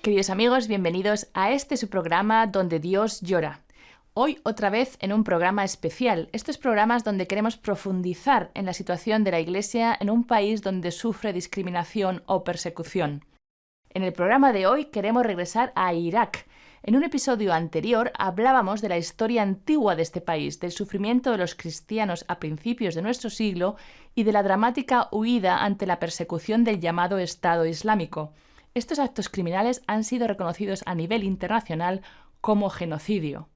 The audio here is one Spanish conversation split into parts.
Queridos amigos, bienvenidos a este su programa donde Dios llora. Hoy otra vez en un programa especial. Estos programas donde queremos profundizar en la situación de la Iglesia en un país donde sufre discriminación o persecución. En el programa de hoy queremos regresar a Irak. En un episodio anterior hablábamos de la historia antigua de este país, del sufrimiento de los cristianos a principios de nuestro siglo y de la dramática huida ante la persecución del llamado Estado Islámico. Estos actos criminales han sido reconocidos a nivel internacional como genocidio.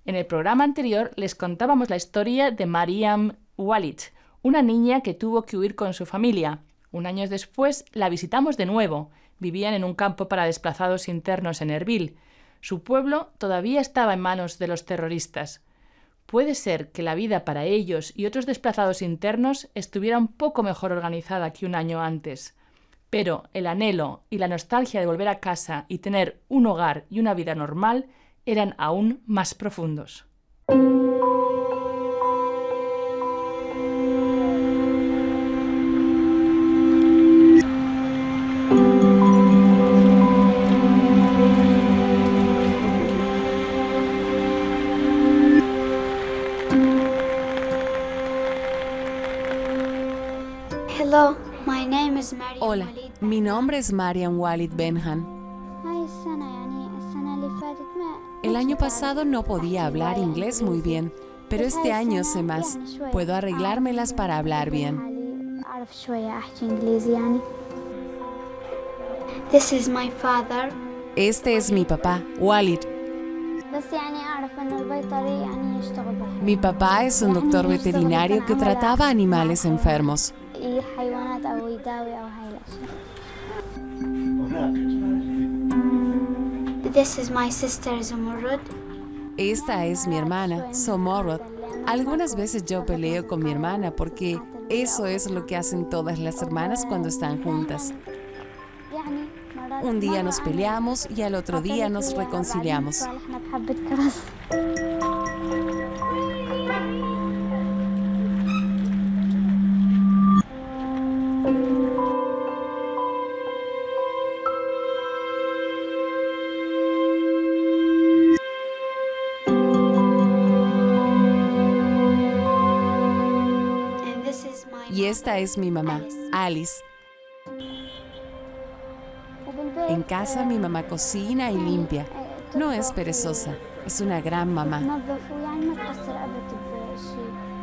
En el programa anterior les contábamos la historia de Maryam Walid, una niña que tuvo que huir con su familia. Un año después la visitamos de nuevo. Vivían en un campo para desplazados internos en Erbil. Su pueblo todavía estaba en manos de los terroristas. Puede ser que la vida para ellos y otros desplazados internos estuviera un poco mejor organizada que un año antes. Pero el anhelo y la nostalgia de volver a casa y tener un hogar y una vida normal eran aún más profundos. Hello, my name is Maryam Hola, Walid. mi nombre es Maryam Walid Benhan. El año pasado no podía hablar inglés muy bien, pero este año sé más. Puedo arreglármelas para hablar bien. This is my father. Este es mi papá, Walid. Mi papá es un doctor veterinario que trataba animales enfermos. This is my sister Zumurrud. Esta es mi hermana, Somorrod. Algunas veces yo peleo con mi hermana porque eso es lo que hacen todas las hermanas cuando están juntas. Un día nos peleamos y al otro día nos reconciliamos. Y esta es mi mamá, Alice. En casa mi mamá cocina y limpia. No es perezosa, es una gran mamá.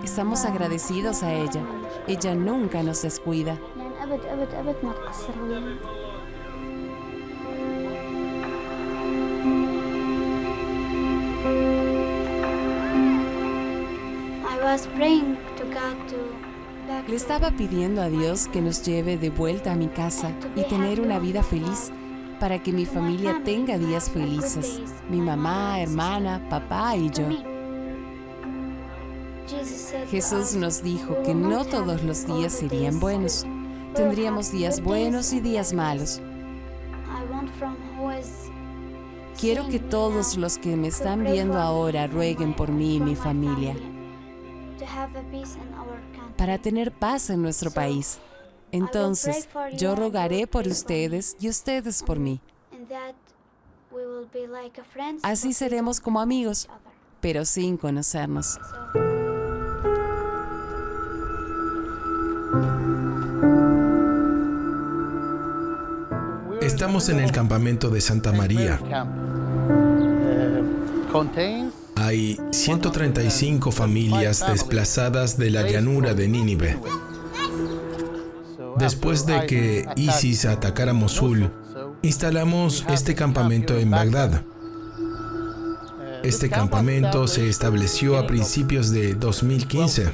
Estamos agradecidos a ella. Ella nunca nos descuida. I was praying to God Le estaba pidiendo a Dios que nos lleve de vuelta a mi casa y tener una vida feliz para que mi familia tenga días felices. Mi mamá, hermana, papá y yo. Jesús nos dijo que no todos los días serían buenos. Tendríamos días buenos y días malos. Quiero que todos los que me están viendo ahora rueguen por mí y mi familia para tener paz en nuestro país. Entonces, yo rogaré por ustedes y ustedes por mí. Así seremos como amigos, pero sin conocernos. Estamos en el campamento de Santa María. Hay 135 familias desplazadas de la llanura de Nínive. Después de que ISIS atacara Mosul, instalamos este campamento en Bagdad. Este campamento se estableció a principios de 2015.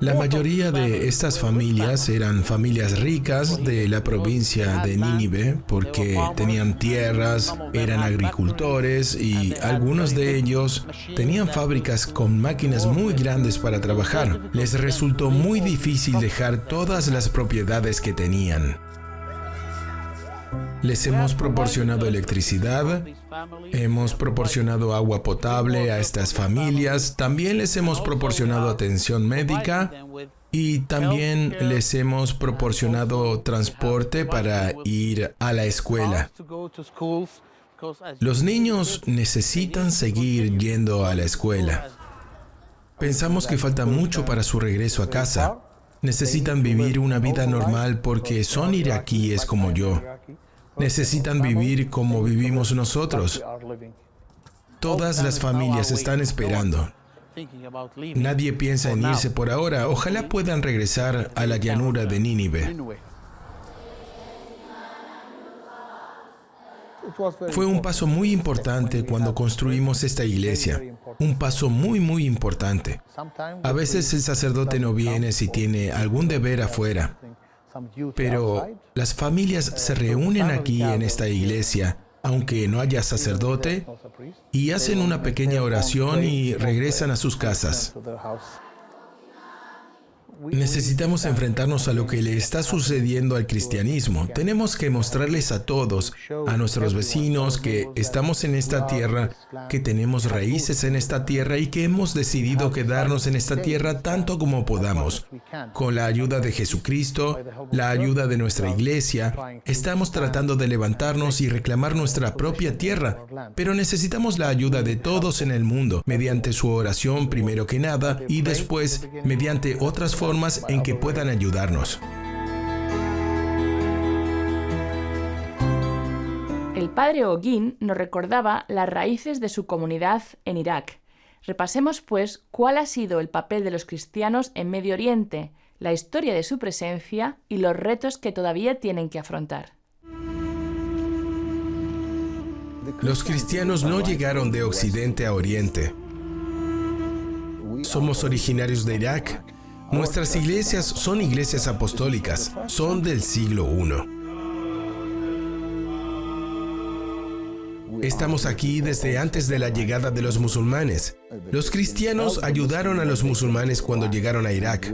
La mayoría de estas familias eran familias ricas de la provincia de Nínive porque tenían tierras, eran agricultores y algunos de ellos tenían fábricas con máquinas muy grandes para trabajar. Les resultó muy difícil dejar todas las propiedades que tenían. Les hemos proporcionado electricidad, hemos proporcionado agua potable a estas familias, también les hemos proporcionado atención médica Y también les hemos proporcionado transporte para ir a la escuela. Los niños necesitan seguir yendo a la escuela. Pensamos que falta mucho para su regreso a casa. Necesitan vivir una vida normal porque son iraquíes como yo. Necesitan vivir como vivimos nosotros. Todas las familias están esperando. Nadie piensa en irse por ahora. Ojalá puedan regresar a la llanura de Nínive. Fue un paso muy importante cuando construimos esta iglesia. Un paso muy importante. A veces el sacerdote no viene si tiene algún deber afuera. Pero las familias se reúnen aquí en esta iglesia, aunque no haya sacerdote, y hacen una pequeña oración y regresan a sus casas. Necesitamos enfrentarnos a lo que le está sucediendo al cristianismo. Tenemos que mostrarles a todos, a nuestros vecinos, que estamos en esta tierra, que tenemos raíces en esta tierra y que hemos decidido quedarnos en esta tierra tanto como podamos. Con la ayuda de Jesucristo, la ayuda de nuestra iglesia, estamos tratando de levantarnos y reclamar nuestra propia tierra, pero necesitamos la ayuda de todos en el mundo, mediante su oración primero que nada y después mediante otras formas en que puedan ayudarnos. El padre Ogin nos recordaba las raíces de su comunidad en Irak. Repasemos, pues, cuál ha sido el papel de los cristianos en Medio Oriente, la historia de su presencia y los retos que todavía tienen que afrontar. Los cristianos no llegaron de Occidente a Oriente. Somos originarios de Irak. Nuestras iglesias son iglesias apostólicas, son del siglo I. Estamos aquí desde antes de la llegada de los musulmanes. Los cristianos ayudaron a los musulmanes cuando llegaron a Irak.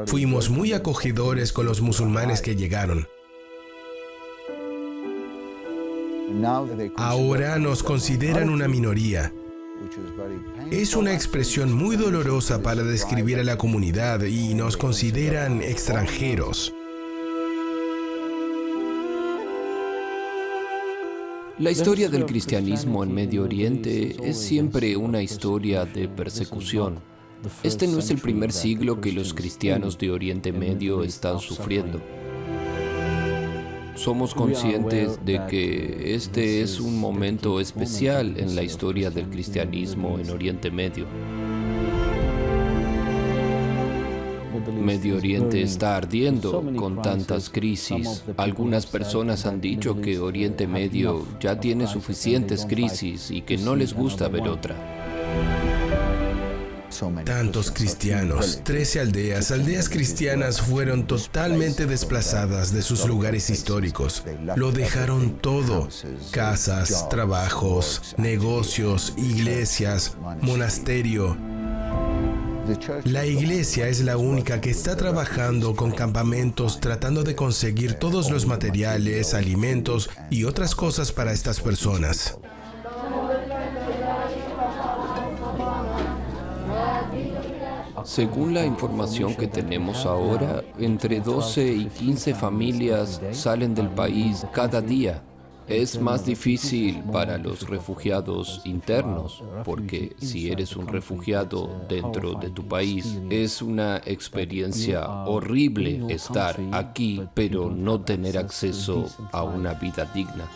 Fuimos muy acogedores con los musulmanes que llegaron. Ahora nos consideran una minoría. Es una expresión muy dolorosa para describir a la comunidad y nos consideran extranjeros. La historia del cristianismo en Medio Oriente es siempre una historia de persecución. Este no es el primer siglo que los cristianos de Oriente Medio están sufriendo. Somos conscientes de que este es un momento especial en la historia del cristianismo en Oriente Medio. Medio Oriente está ardiendo con tantas crisis. Algunas personas han dicho que Oriente Medio ya tiene suficientes crisis y que no les gusta ver otra. Tantos cristianos, 13 aldeas cristianas fueron totalmente desplazadas de sus lugares históricos. Lo dejaron todo: casas, trabajos, negocios, iglesias, monasterio. La iglesia es la única que está trabajando con campamentos tratando de conseguir todos los materiales, alimentos y otras cosas para estas personas. Según la información que tenemos ahora, entre 12 y 15 familias salen del país cada día. Es más difícil para los refugiados internos, porque si eres un refugiado dentro de tu país, es una experiencia horrible estar aquí, pero no tener acceso a una vida digna.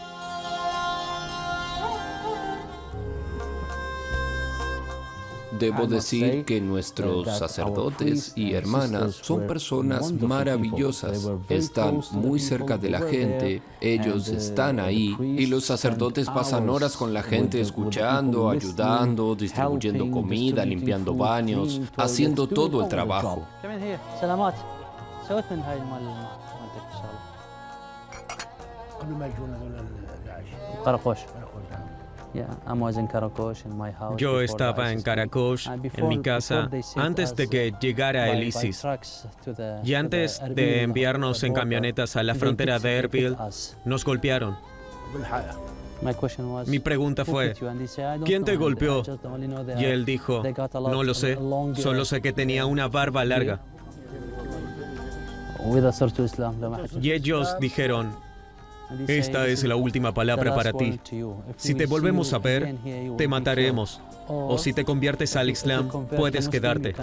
Debo decir que nuestros sacerdotes y hermanas son personas maravillosas. Están muy cerca de la gente, ellos están ahí y los sacerdotes pasan horas con la gente escuchando, ayudando, distribuyendo comida, limpiando baños, haciendo todo el trabajo. Yo estaba en Karakosh, en mi casa, antes de que llegara el ISIS. Y antes de enviarnos en camionetas a la frontera de Erbil, nos golpearon. Mi pregunta fue, ¿quién te golpeó? Y él dijo, no lo sé, solo sé que tenía una barba larga. Y ellos dijeron, esta es la última palabra para ti. Si te volvemos a ver, te mataremos. O si te conviertes al Islam, puedes quedarte.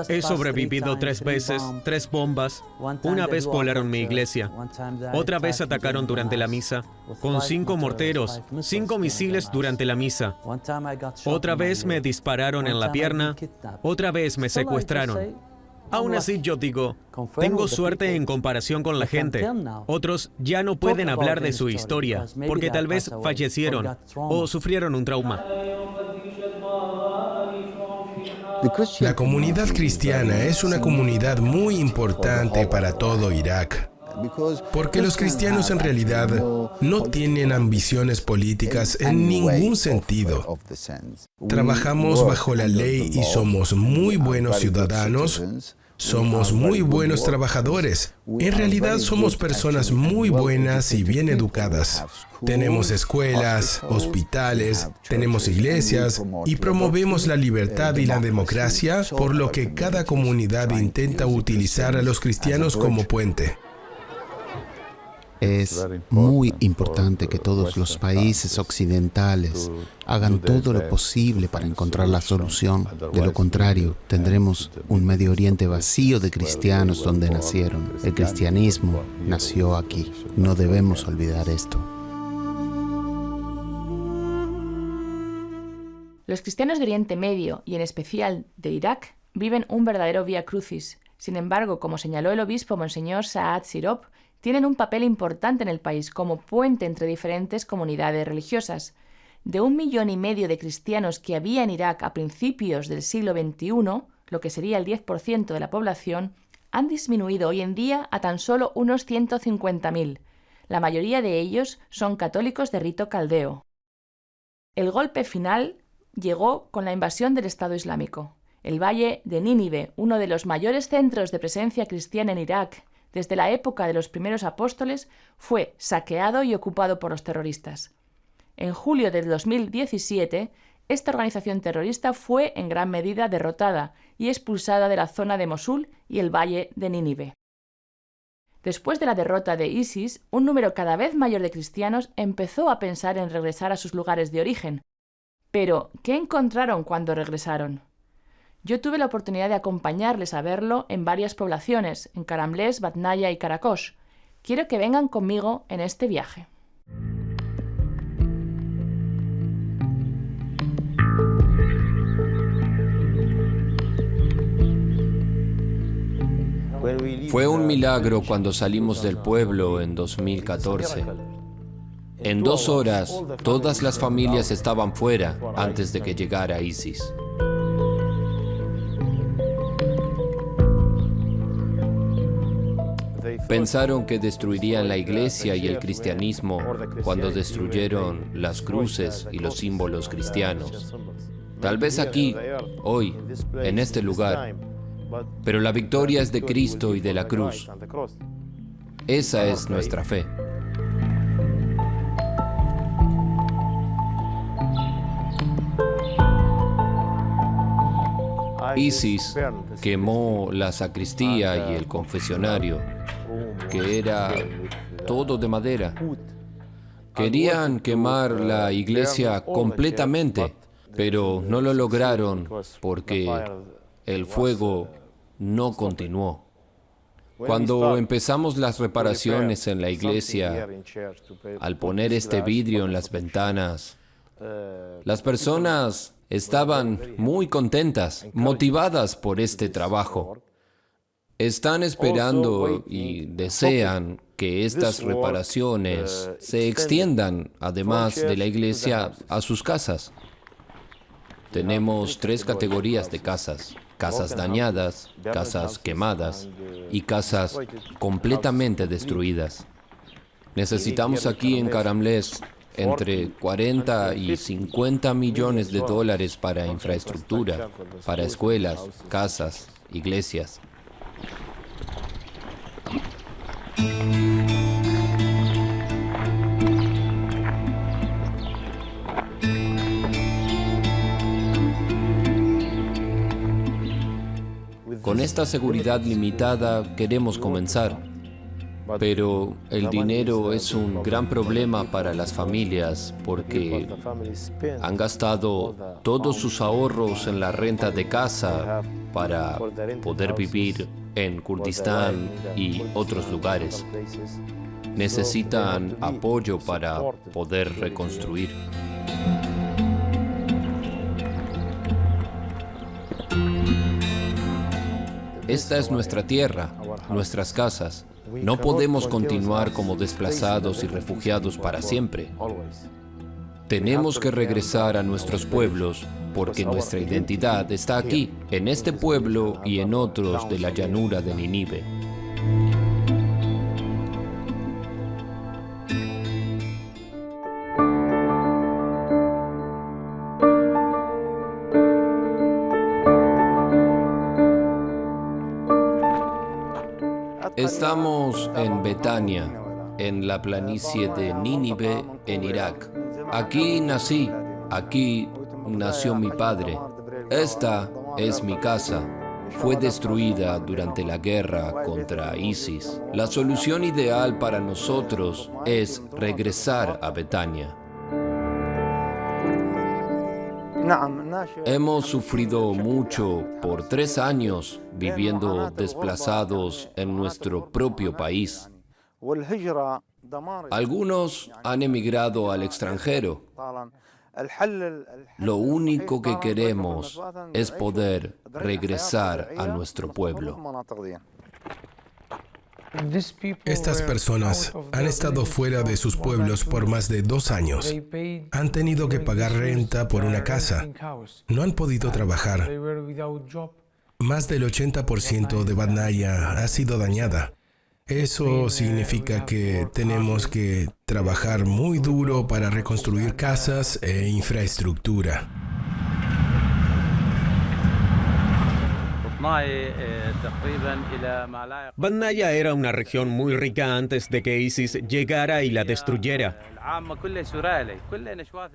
He sobrevivido 3 veces, 3 bombas. Una vez volaron mi iglesia. Otra vez atacaron durante la misa, con 5 morteros, 5 misiles durante la misa. Otra vez me dispararon en la pierna. Otra vez me secuestraron. Aún así yo digo, tengo suerte en comparación con la gente. Otros ya no pueden hablar de su historia, porque tal vez fallecieron o sufrieron un trauma. La comunidad cristiana es una comunidad muy importante para todo Irak, porque los cristianos en realidad no tienen ambiciones políticas en ningún sentido. Trabajamos bajo la ley y somos muy buenos ciudadanos. Somos muy buenos trabajadores. En realidad somos personas muy buenas y bien educadas. Tenemos escuelas, hospitales, tenemos iglesias y promovemos la libertad y la democracia, por lo que cada comunidad intenta utilizar a los cristianos como puente. Es muy importante que todos los países occidentales hagan todo lo posible para encontrar la solución. De lo contrario, tendremos un Medio Oriente vacío de cristianos donde nacieron. El cristianismo nació aquí. No debemos olvidar esto. Los cristianos de Oriente Medio, y en especial de Irak, viven un verdadero vía crucis. Sin embargo, como señaló el obispo Monseñor Saad Sirop, tienen un papel importante en el país como puente entre diferentes comunidades religiosas. De 1,5 millones de cristianos que había en Irak a principios del siglo XXI, lo que sería el 10% de la población, han disminuido hoy en día a tan solo unos 150.000. La mayoría de ellos son católicos de rito caldeo. El golpe final llegó con la invasión del Estado Islámico. El valle de Nínive, uno de los mayores centros de presencia cristiana en Irak, desde la época de los primeros apóstoles, fue saqueado y ocupado por los terroristas. En julio del 2017, esta organización terrorista fue en gran medida derrotada y expulsada de la zona de Mosul y el valle de Nínive. Después de la derrota de ISIS, un número cada vez mayor de cristianos empezó a pensar en regresar a sus lugares de origen. Pero, ¿qué encontraron cuando regresaron? Yo tuve la oportunidad de acompañarles a verlo en varias poblaciones, en Karamles, Batnaya y Karakosh. Quiero que vengan conmigo en este viaje. Fue un milagro cuando salimos del pueblo en 2014. En 2 horas, todas las familias estaban fuera antes de que llegara ISIS. Pensaron que destruirían la iglesia y el cristianismo cuando destruyeron las cruces y los símbolos cristianos. Tal vez aquí, hoy, en este lugar, pero la victoria es de Cristo y de la cruz. Esa es nuestra fe. ISIS quemó la sacristía y el confesionario, que era todo de madera. Querían quemar la iglesia completamente, pero no lo lograron porque el fuego no continuó. Cuando empezamos las reparaciones en la iglesia, al poner este vidrio en las ventanas, las personas estaban muy contentas, motivadas por este trabajo. Están esperando y desean que estas reparaciones se extiendan, además de la iglesia, a sus casas. Tenemos 3 categorías de casas: casas dañadas, casas quemadas y casas completamente destruidas. Necesitamos aquí en Karamles entre 40 y 50 millones de dólares para infraestructura, para escuelas, casas, iglesias. Con esta seguridad limitada queremos comenzar, pero el dinero es un gran problema para las familias porque han gastado todos sus ahorros en la renta de casa para poder vivir en Kurdistán y otros lugares. Necesitan apoyo para poder reconstruir. Esta es nuestra tierra, nuestras casas. No podemos continuar como desplazados y refugiados para siempre. Tenemos que regresar a nuestros pueblos porque nuestra identidad está aquí, en este pueblo y en otros de la llanura de Nínive. Estamos en Betania, en la planicie de Nínive, en Irak. Aquí nací, aquí nació mi padre. Esta es mi casa. Fue destruida durante la guerra contra ISIS. La solución ideal para nosotros es regresar a Betania. Hemos sufrido mucho por 3 años viviendo desplazados en nuestro propio país. Algunos han emigrado al extranjero. Lo único que queremos es poder regresar a nuestro pueblo. Estas personas han estado fuera de sus pueblos por más de 2 años. Han tenido que pagar renta por una casa. No han podido trabajar. Más del 80% de Batnaya ha sido dañada. Eso significa que tenemos que trabajar muy duro para reconstruir casas e infraestructura. Batnaya era una región muy rica antes de que ISIS llegara y la destruyera.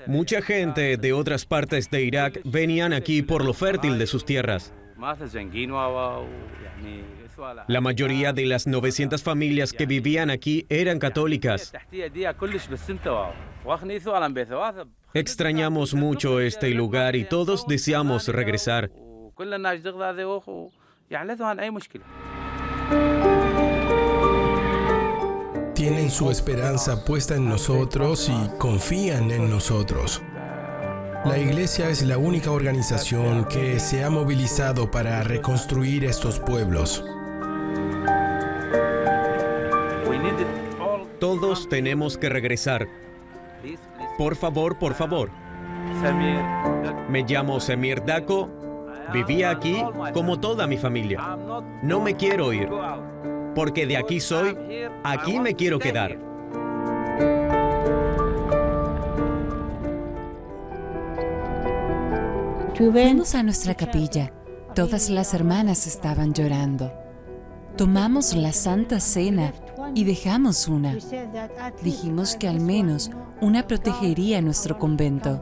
Mucha gente de otras partes de Irak venían aquí por lo fértil de sus tierras. La mayoría de las 900 familias que vivían aquí eran católicas. Extrañamos mucho este lugar y todos deseamos regresar. Tienen su esperanza puesta en nosotros y confían en nosotros. La Iglesia es la única organización que se ha movilizado para reconstruir estos pueblos. Todos tenemos que regresar. Por favor, por favor. Me llamo Semir Dako. Vivía aquí como toda mi familia. No me quiero ir, porque de aquí soy, aquí me quiero quedar. Fuimos a nuestra capilla. Todas las hermanas estaban llorando. Tomamos la Santa Cena y dejamos una. Dijimos que al menos una protegería nuestro convento.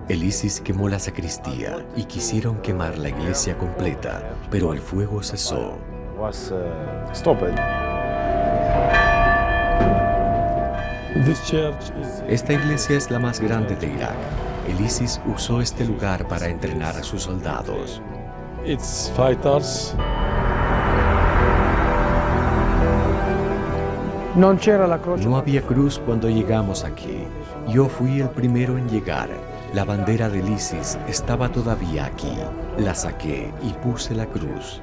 El ISIS quemó la sacristía y quisieron quemar la iglesia completa, pero el fuego cesó. Esta iglesia es la más grande de Irak. El ISIS usó este lugar para entrenar a sus soldados. No había cruz cuando llegamos aquí. Yo fui el primero en llegar. La bandera del ISIS estaba todavía aquí. La saqué y puse la cruz.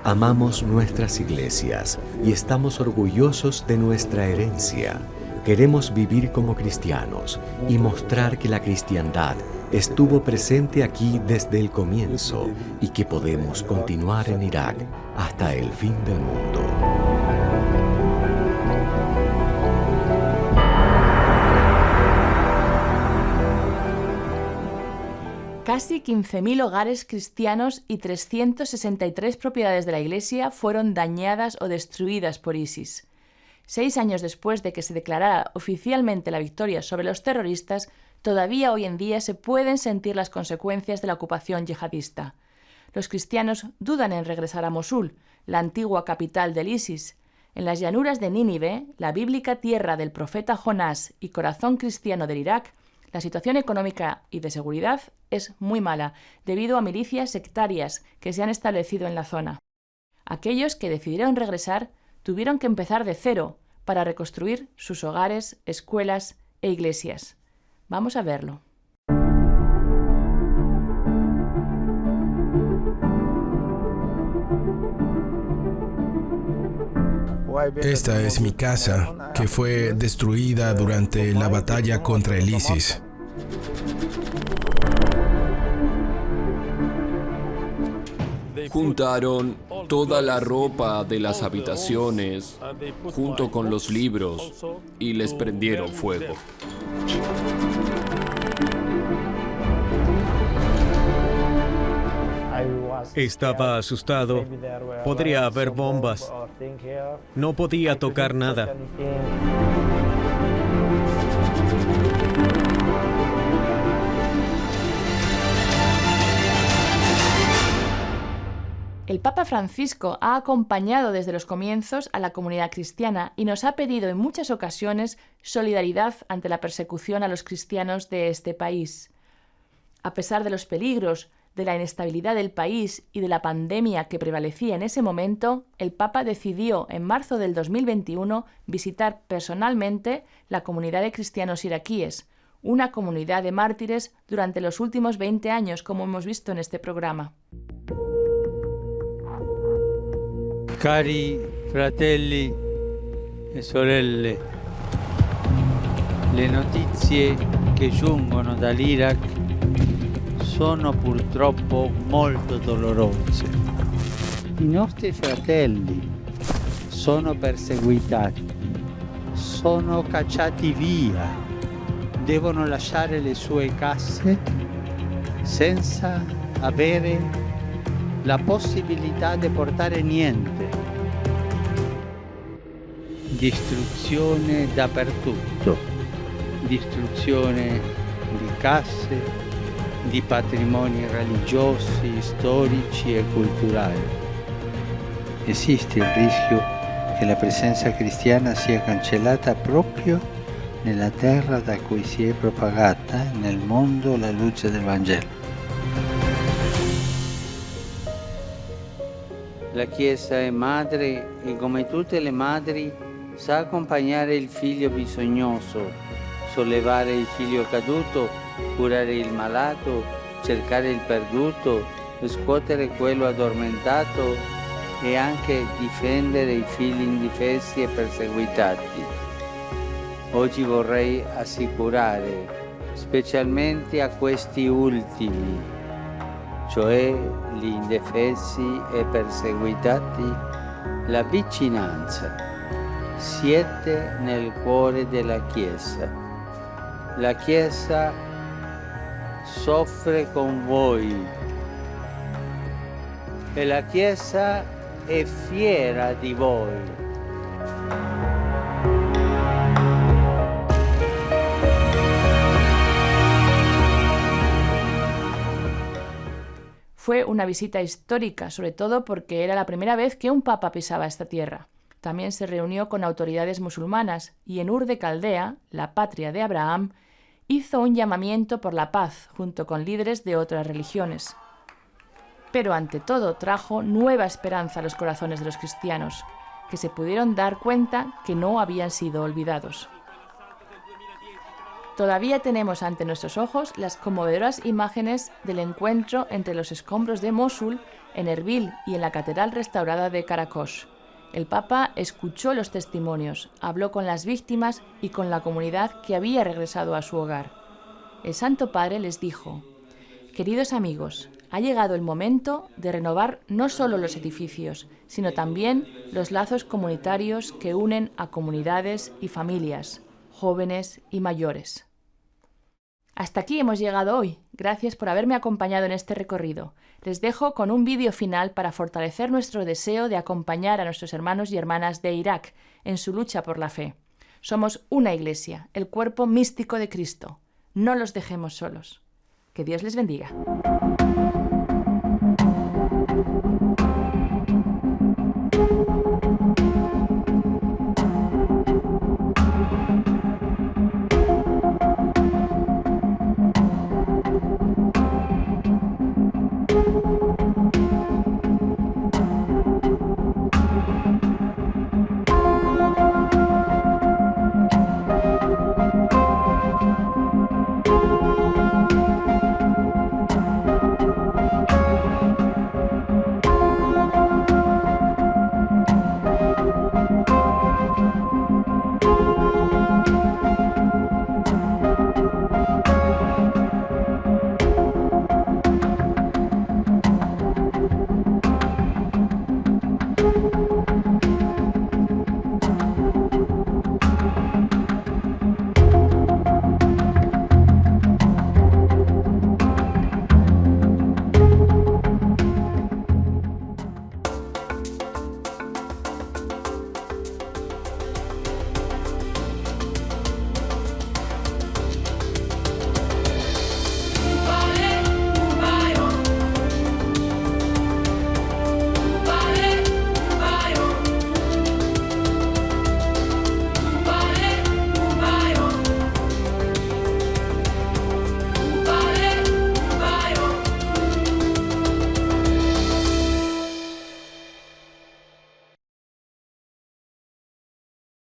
Amamos nuestras iglesias y estamos orgullosos de nuestra herencia. Queremos vivir como cristianos y mostrar que la cristiandad estuvo presente aquí desde el comienzo y que podemos continuar en Irak hasta el fin del mundo. Casi 15.000 hogares cristianos y 363 propiedades de la Iglesia fueron dañadas o destruidas por ISIS. 6 años después de que se declarara oficialmente la victoria sobre los terroristas, todavía hoy en día se pueden sentir las consecuencias de la ocupación yihadista. Los cristianos dudan en regresar a Mosul, la antigua capital del ISIS. En las llanuras de Nínive, la bíblica tierra del profeta Jonás y corazón cristiano del Irak, la situación económica y de seguridad es muy mala, debido a milicias sectarias que se han establecido en la zona. Aquellos que decidieron regresar tuvieron que empezar de cero para reconstruir sus hogares, escuelas e iglesias. Vamos a verlo. Esta es mi casa, que fue destruida durante la batalla contra el ISIS. Juntaron toda la ropa de las habitaciones junto con los libros y les prendieron fuego. Estaba asustado. Podría haber bombas. No podía tocar nada. El Papa Francisco ha acompañado desde los comienzos a la comunidad cristiana y nos ha pedido en muchas ocasiones solidaridad ante la persecución a los cristianos de este país. A pesar de los peligros, de la inestabilidad del país y de la pandemia que prevalecía en ese momento, el Papa decidió en marzo del 2021 visitar personalmente la comunidad de cristianos iraquíes, una comunidad de mártires durante los últimos 20 años, como hemos visto en este programa. Cari fratelli e sorelle, le notizie che giungono dall'Iraq sono purtroppo molto dolorose. I nostri fratelli sono perseguitati, sono cacciati via, devono lasciare le sue case senza avere la possibilità di portare niente. Distruzione dappertutto, distruzione di case, di patrimoni religiosi, storici e culturali. Esiste il rischio che la presenza cristiana sia cancellata proprio nella terra da cui si è propagata nel mondo la luce del Vangelo. La Chiesa è madre e come tutte le madri sa accompagnare il figlio bisognoso, sollevare il figlio caduto, curare il malato, cercare il perduto, scuotere quello addormentato e anche difendere i figli indifesi e perseguitati. Oggi vorrei assicurare, specialmente a questi ultimi, cioè gli indifesi e perseguitati, la vicinanza. Siete nel cuore della Chiesa. La Chiesa soffre con voi e la Chiesa è fiera di voi. Fue una visita histórica, sobre todo porque era la primera vez que un papa pisaba esta tierra. También se reunió con autoridades musulmanas y en Ur de Caldea, la patria de Abraham, hizo un llamamiento por la paz junto con líderes de otras religiones. Pero ante todo trajo nueva esperanza a los corazones de los cristianos, que se pudieron dar cuenta que no habían sido olvidados. Todavía tenemos ante nuestros ojos las conmovedoras imágenes del encuentro entre los escombros de Mosul, en Erbil y en la catedral restaurada de Karakosh. El Papa escuchó los testimonios, habló con las víctimas y con la comunidad que había regresado a su hogar. El Santo Padre les dijo: «Queridos amigos, ha llegado el momento de renovar no solo los edificios, sino también los lazos comunitarios que unen a comunidades y familias, jóvenes y mayores». Hasta aquí hemos llegado hoy. Gracias por haberme acompañado en este recorrido. Les dejo con un vídeo final para fortalecer nuestro deseo de acompañar a nuestros hermanos y hermanas de Irak en su lucha por la fe. Somos una iglesia, el cuerpo místico de Cristo. No los dejemos solos. Que Dios les bendiga.